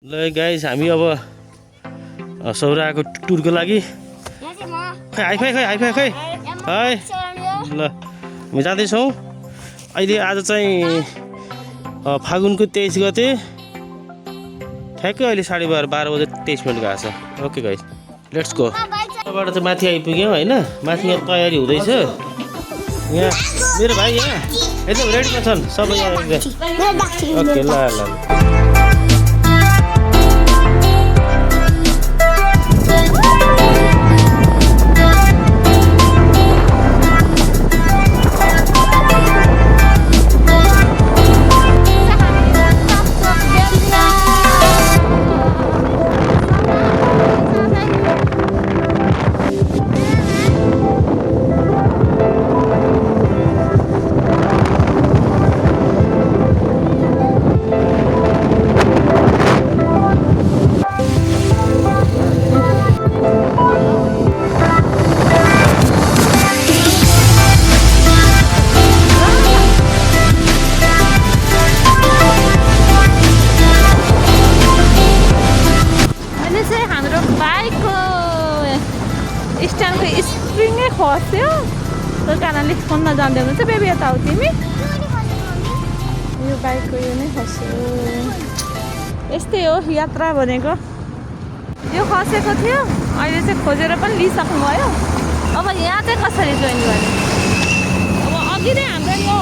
ल गाइस हामी अब सौराको टुरको लागि खै हाइफाई खै ल हामी जाँदैछौँ अहिले। आज चाहिँ फागुनको 23 गते ठ्याक्कै अहिले 12:30 बजे 23 मिनट गएको छ। Okay guys let's go. यहाँबाट चाहिँ माथि आइपुग्यौँ होइन। माथि यहाँ तयारी हुँदैछ। यहाँ मेरो भाइ यहाँ एकदम रेडीमा छन् सबै यहाँ। ओके ल ल स्ट्यान्डको स्प्रिङै खस्यो त्यो कारणले फोन नजान्दै हुनुहुन्छ। बेबी यता हो तिमी। यो बाइकको यो नै खस्यो। यस्तै हो यात्रा भनेको। यो खसेको थियो अहिले चाहिँ खोजेर पनि लिइसक्नु भयो। अब यहाँ चाहिँ कसरी जोइन गर्ने? अब अघि नै हाम्रो यो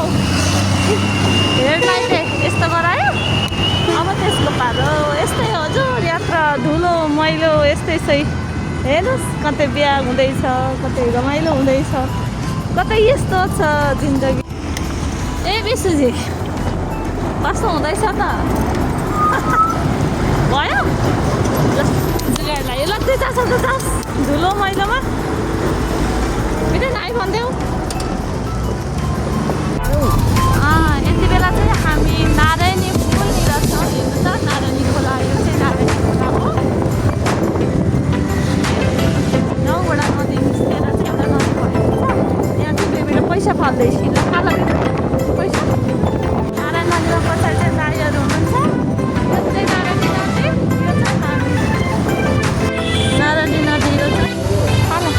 हेडलाइटले यस्तो गरायो। अब त्यसको पारो यस्तै हजुर यात्रा धुलो मैलो यस्तै सही। हेर्नुहोस् कतै बिहा हुँदैछ, कतै रमाइलो हुँदैछ, कतै यस्तो छ जिन्दगी। ए विशुजी कस्तो हुँदैछ त? भयो जुगाड लाग्यो। लाग्दै जान्छ त जास धुलो मैलोमा बिना नाइ भन्देऊ। यति बेला चाहिँ हामी नारायणी पुलनिर छौँ। हेर्नु त नारायणी खोला। यो चाहिँ नारायणी खोला हो। नौवटा नदी निस्केर चाहिँ एउटा नदी भएको छ। यहाँ चाहिँ बेबीले पैसा फाल्दैछ। फाल पैसा नारायण नदीमा पछाडि चाहिँ राईहरू हुनुहुन्छ। यो चाहिँ नारायणी नदी। यो चाहिँ नारायणी नदी। यो चाहिँ खाना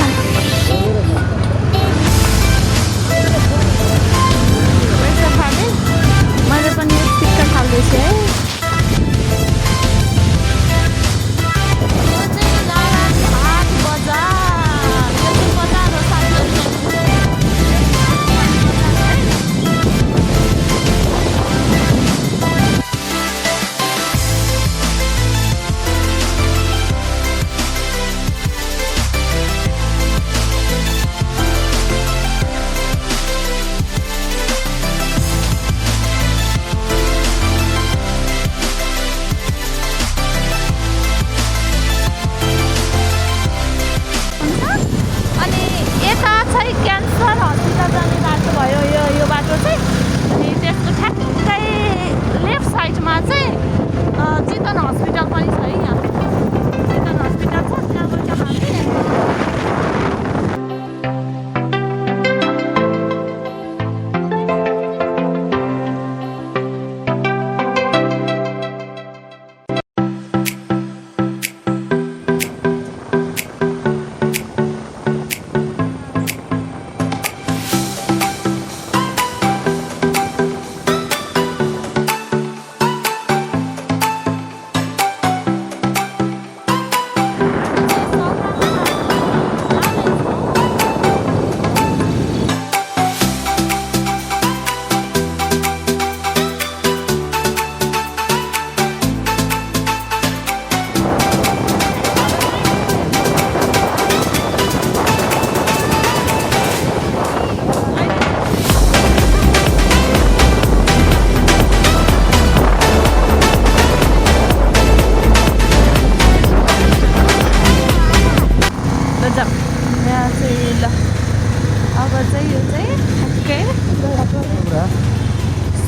पैसा फालेँ मैले पनि टिक्का फाल्दैछु है।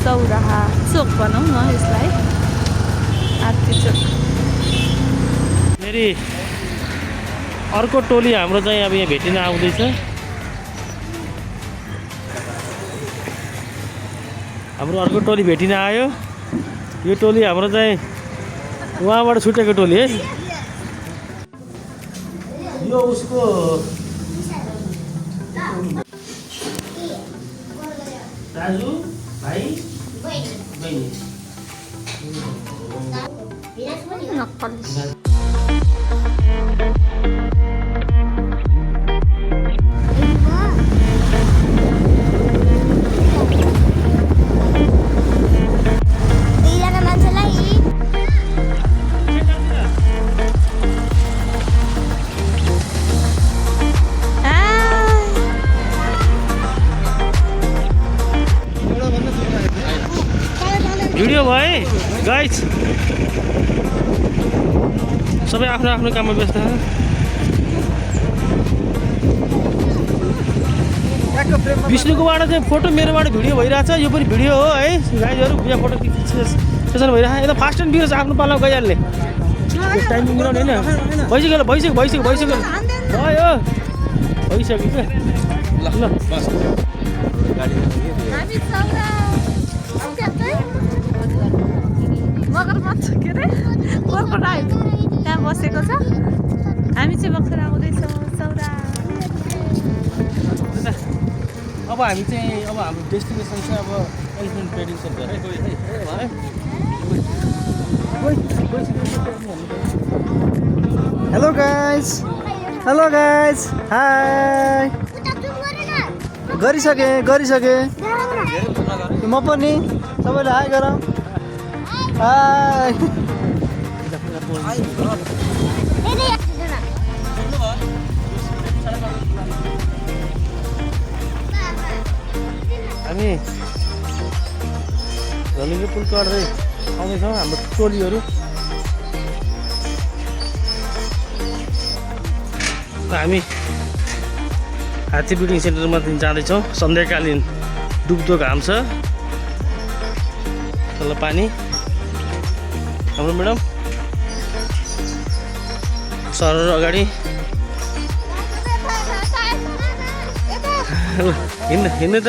सौराहा चोक भनौँ न यसलाई। आरती चोक। फेरि अर्को टोली हाम्रो चाहिँ अब यहाँ भेटिन आउँदैछ। हाम्रो अर्को टोली भेटिन आयो। यो टोली हाम्रो चाहिँ उहाँबाट छुटेको टोली है यो उसको दाजु भाइ बहिनी भिडियो भयो गाइज सबै आफ्नो आफ्नो काममा व्यस्त विष्णुकोबाट चाहिँ फोटो मेरोबाट भिडियो भइरहेछ यो पनि भिडियो हो है गाइजहरू यहाँ फोटो सेसन भइरहेछ यता फास्ट एन्ड फ्युरियस आफ्नो पालामा गइहाल्ने टाइमिङ मिलाउने होइन भइसक्यो भयो भइसक्यो क्या ल मगरमच्छ के अरे क्रोकोडाइल त्यहाँ बसेको छ हामी चाहिँ भर्खर आउँदैछौँ सौरा अब हामी चाहिँ अब हाम्रो डेस्टिनेसन चाहिँ अब एलिफेन्ट ट्रेडिङ सेन्टर है हेलो गाइस हाई गरिसके म पनि सबैले हाई गर हाई हामी झलिङ्गे पुल चढ्दै आउँदैछौँ हाम्रो टोलीहरू हामी हात्ती ब्रिडिङ सेन्टरमा जाँदैछौँ सन्ध्याकालीन डुब्दो घाम छ तल पानी हाम्रो म्याडम सर अगाडि हिँड्नु त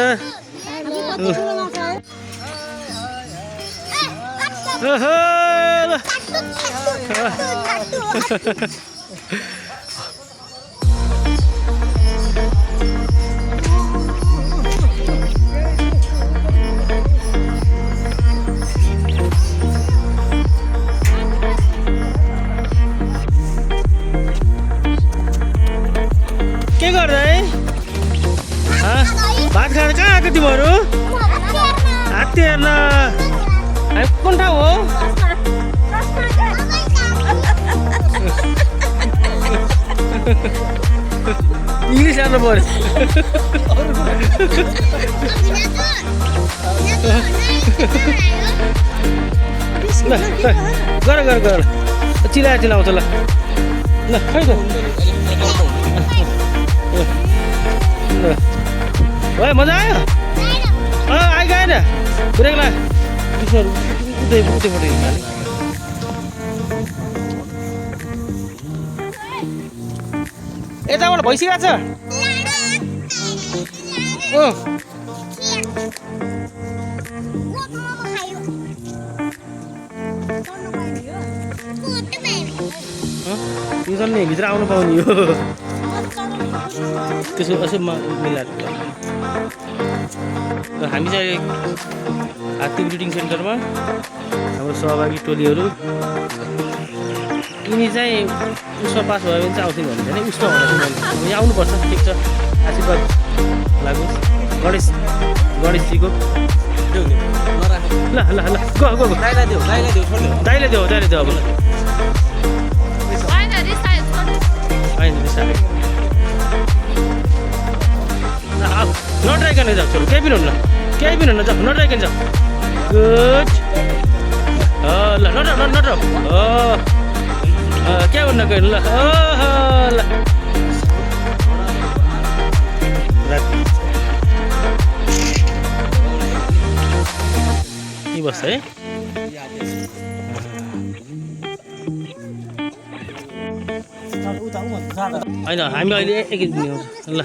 के गर्दै भात खाएर कहाँ आएको तिमीहरू हात्ती हेर्न हामी कुन ठाउँ हो इङ्ग्लिस जानु पर्यो गर चिलाउँछ ल खै त भयो मजा आयो आइ गएन ब्रेक ला यताबाट भइसकेको छ यो त नि भित्र आउनु पाउने हो त्यसो यसो मिलाएर हामी चाहिँ हात्ती ब्रिडिङ सेन्टरमा हाम्रो सहभागी टोलीहरू यिनी चाहिँ उसमा पास भयो भने चाहिँ आउँथ्यो भने चाहिँ उसमा हुँदा चाहिँ यहाँ आउनुपर्छ ठिक छ आशीर्वाद लागु गणेशजीको ल ल ल गो दाइलाई देऊ अब नट्राइकन जाऊ छोरो केही पनि हुन्न जाऊ नट्राइकन जाऊ गुड ल नट्राउ क्या भन्नु गयो ल ल यी बस्छ है होइन हामी अहिले एकैछिन ल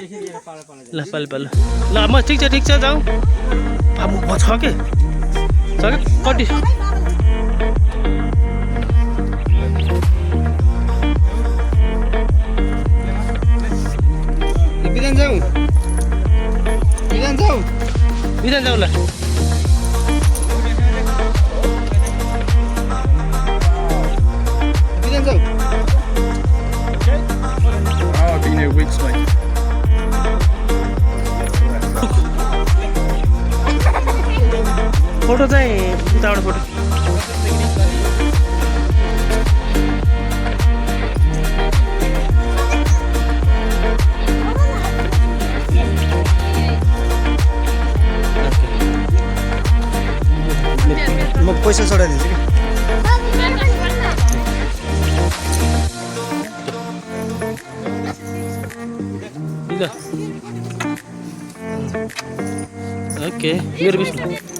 ल पालि ल म ठिक छ जाउँ अब छ के कति फोटो चाहिँ उताबाट फोटो म पैसा चढाइदिन्छु कि ल ओके मेरो बिच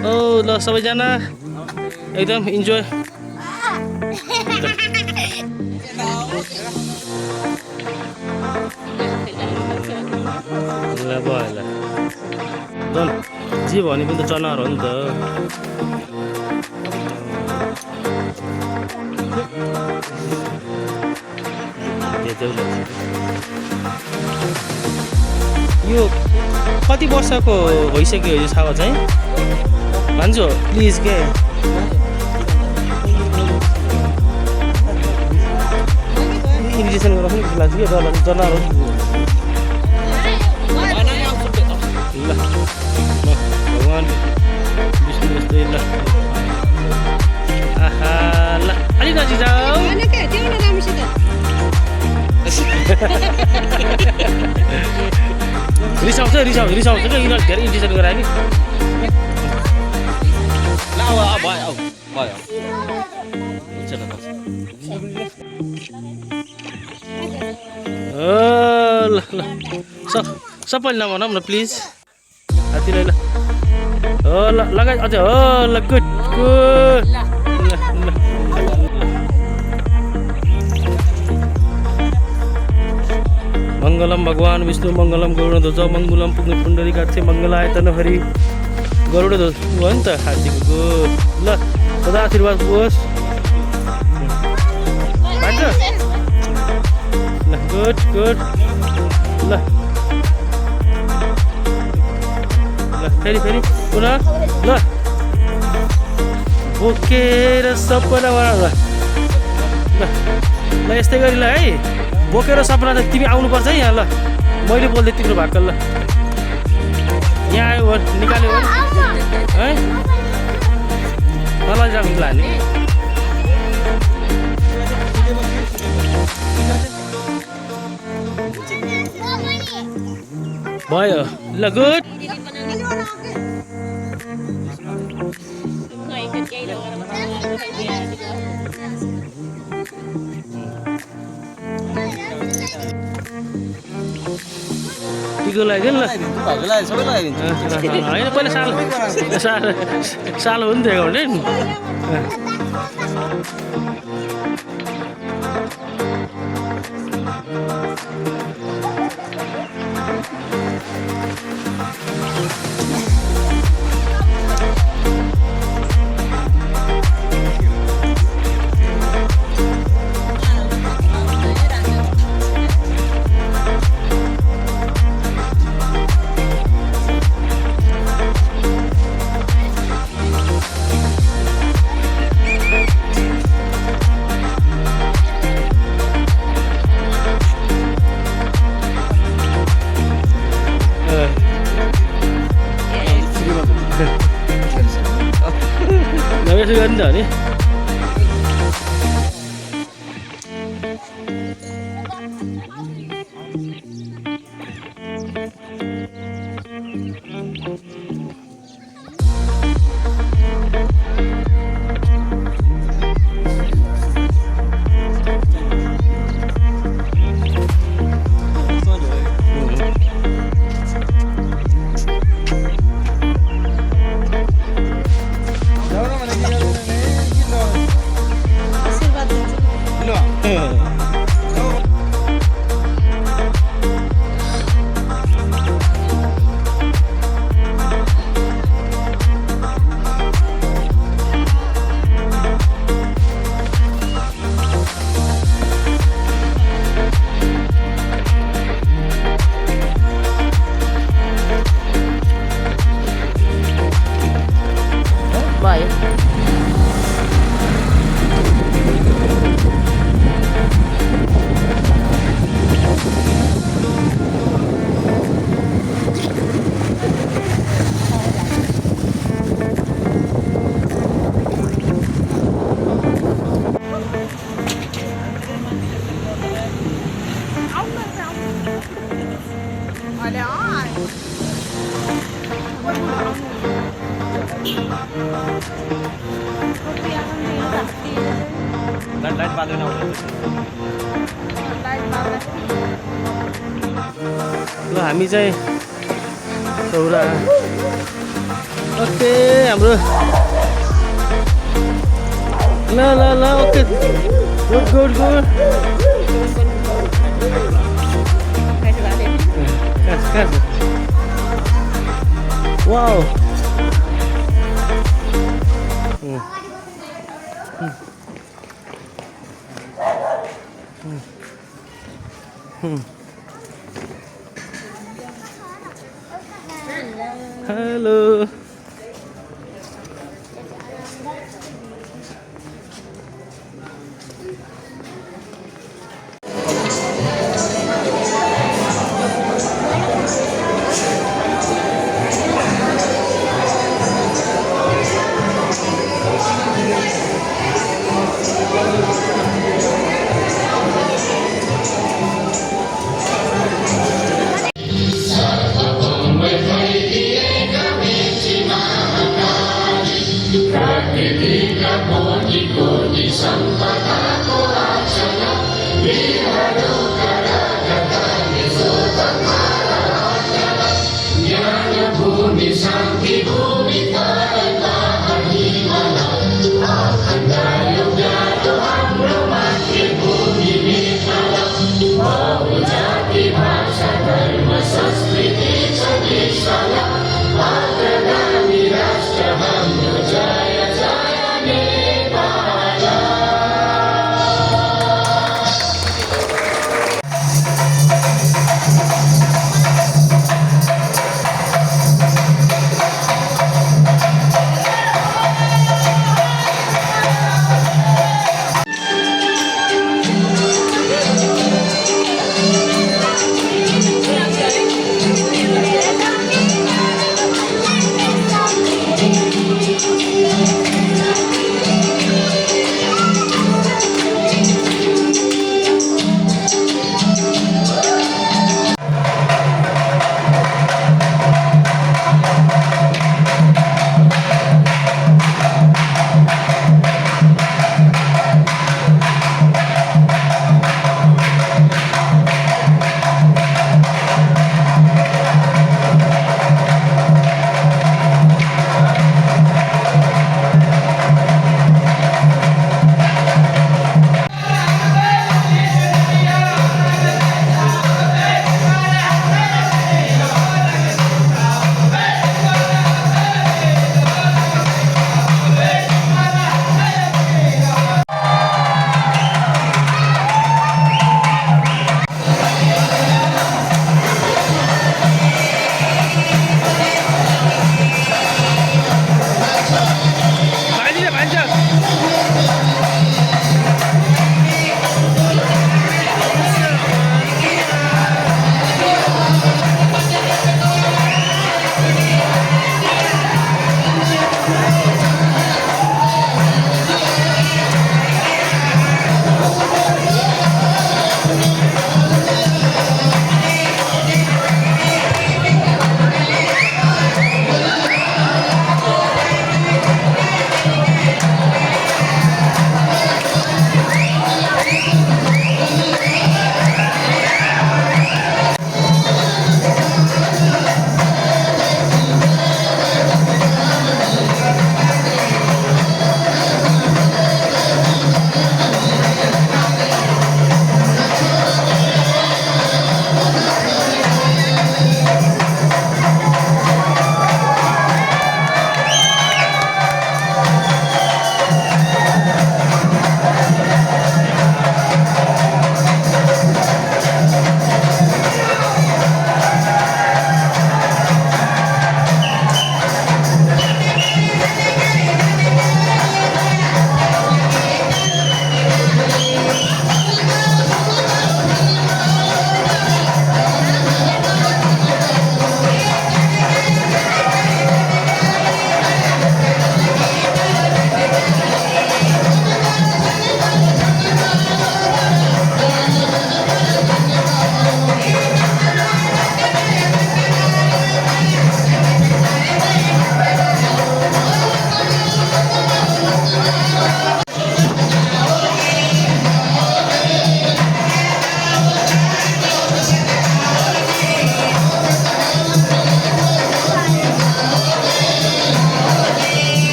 ओ ल सबैजना एकदम इन्जोय ल भयो ल डन जे भने पनि त जनावर हो नि त यो कति वर्षको भइसक्यो यो छावा चाहिँ भन्छु प्लिज के इन्जेक्सन गरेर पनि लाग्छ कि जनावर हो ल भगवान् विष्णु जस्तै ल आहा ल अलि नजिक जाऊ रिसाउँछ कि यिनीहरू धेरै इन्जेक्सन गरायो नि ल ल सबैले नभनौँ न प्लिज हात्तीलाई ल हो ल लगाइ अझै हो ल गुड गुड ल ल मङ्गलम भगवान् विष्णु मङ्गलम गरुडध्वज मङ्गलम पुग्ने पुण्डरी काट्थे मङ्गलायतन हरि गरुडध्वज हो नि त हात्तीको गुड ल सदा आशीर्वाद होस् भन्छ ल गुड गुड ल ल फेरि पुनः ल बोकेर सबैलाई ल ल यस्तै गरी ल है बोकेर सपना त तिमी आउनुपर्छ है यहाँ ल मैले बोल्दै तिम्रो भाक्कल ल यहाँ आयो भने निकाल्यो भने है मलाई जानु लाने भयो ल गुड टिको लगाइदियो नि ल होइन पहिला साल हो नि दिएको भने यसो गर्ने त हो नि ल हामी चाहिँ सौरा ओके हाम्रो ल ल ल okay good good good Casa. Wow. Hello.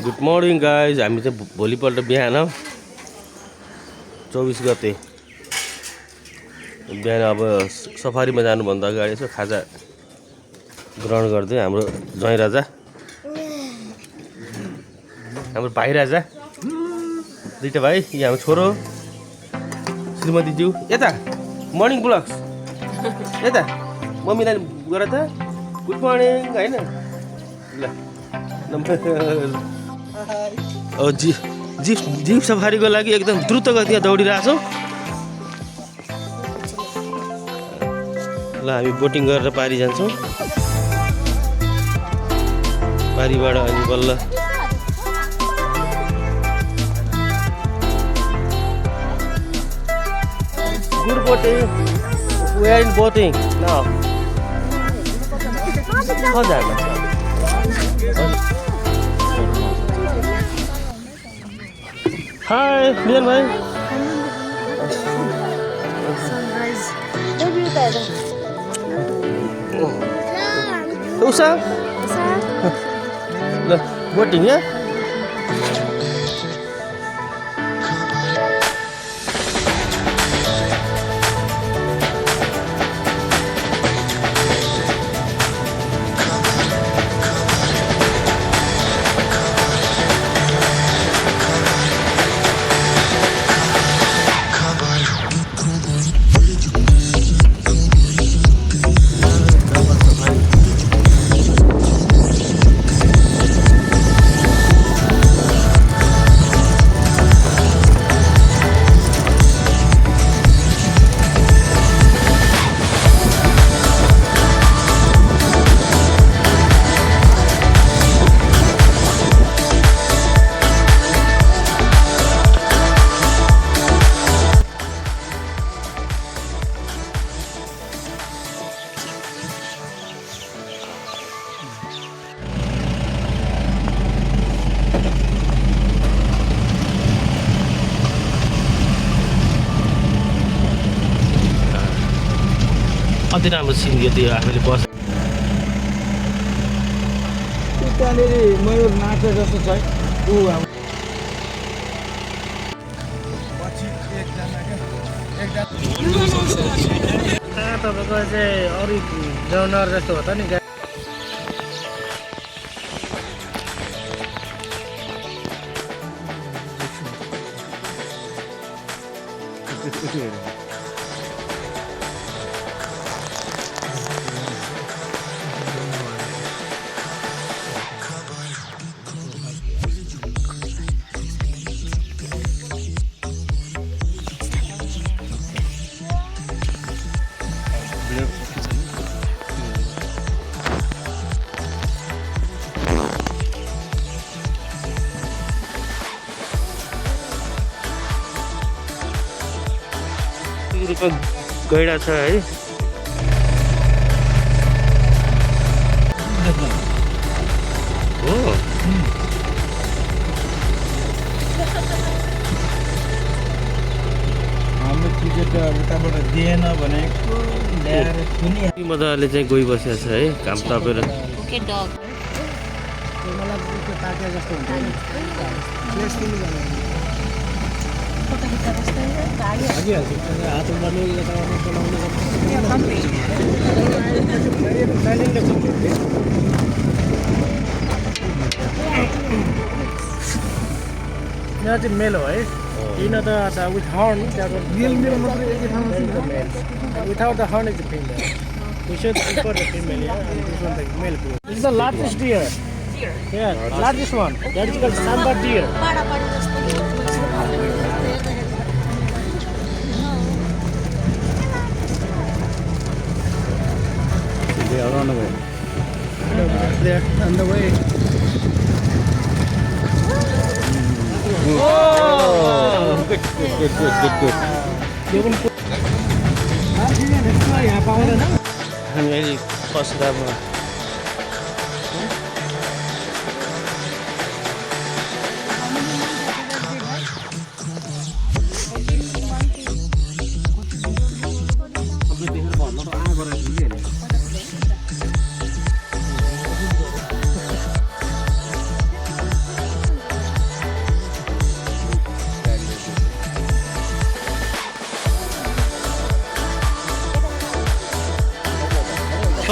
Good morning guys. हामी चाहिँ भोलिपल्ट बिहान 24 गते बिहान अब सफारीमा जानुभन्दा अगाडि यसो खाजा ग्रहण गर्दै हाम्रो ज्वाइँ राजा, हाम्रो भाइ राजा, दुईटा भाइ, यहाँ हाम्रो छोरो श्रीमतीज्यू। यता मर्निङ ब्लग्स यता मम्मीलाई गर त गुड मर्निङ होइन। ल जीप सफारीको लागि एकदम द्रुत गतिमा दौडिरहेछौँ। ल हामी बोटिङ गरेर पारी जान्छौँ। पारीबाट अनि बल्ल good boating. We are in boating now. Hi Milan भाइ। उषा ल बोटिङ यहाँ। अति राम्रो सिन त्यो हामीले बस त्यहाँनिर मयूर नाचे जस्तो छ तपाईँको चाहिँ अरू जनावर जस्तो हो त नि। गैडा छ है। हो हाम्रो टिकट उताबाट दिएन भनेको ल्याएर मजाले चाहिँ गइ बसेको छ है घाम तापेर। यहाँ चाहिँ मेल हो है। किन त with horn without the horn is the female. We should prefer the female, yeah, and this one the male group. This is the largest deer. Yeah, largest one. That is called Samba deer. They are on the way. They are on the way. Oh! Good. हामी अहिले खसरामा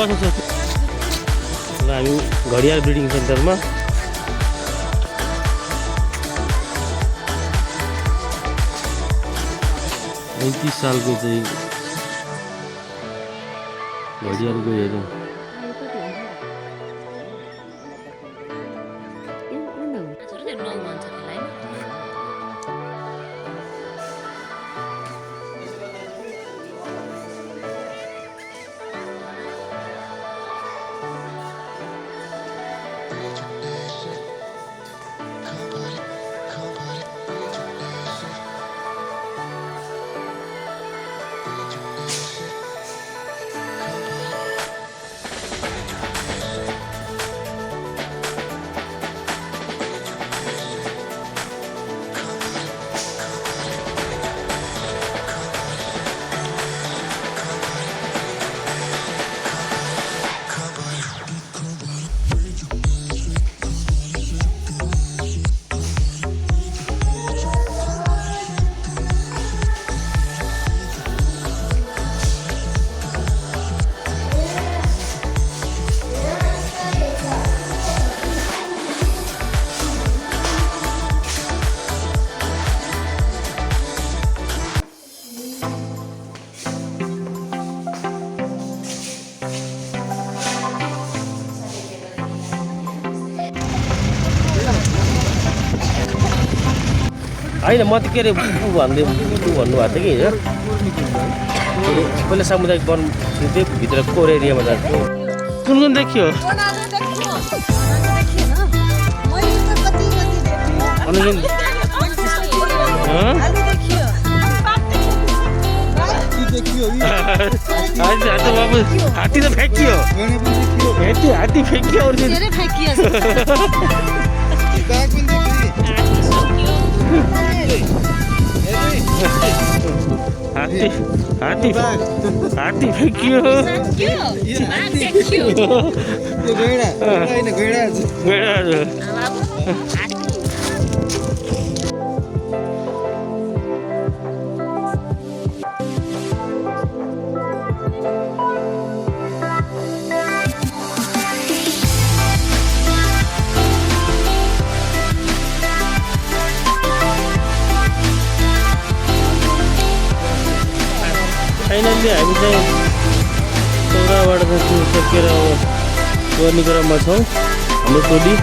छ ल हामी घडियाल breeding सेन्टरमा 35 सालको चाहिँ घडियालको हेरौँ होइन म त के अरे भन्नुभएको थियो कि हिजो पहिला सामुदायिक वन त्यही भित्र कोर एरियामा जान्थ्यो कुन कुन देखियो बाबु हात्ती त फ्याँकियो हात्ती फ्याँकियो हात्ती फ्याँकियो फाइनल्ली हामी चाहिँ सौराबाट चाहिँ सकेर गर्ने क्रममा छौँ हाम्रो टोली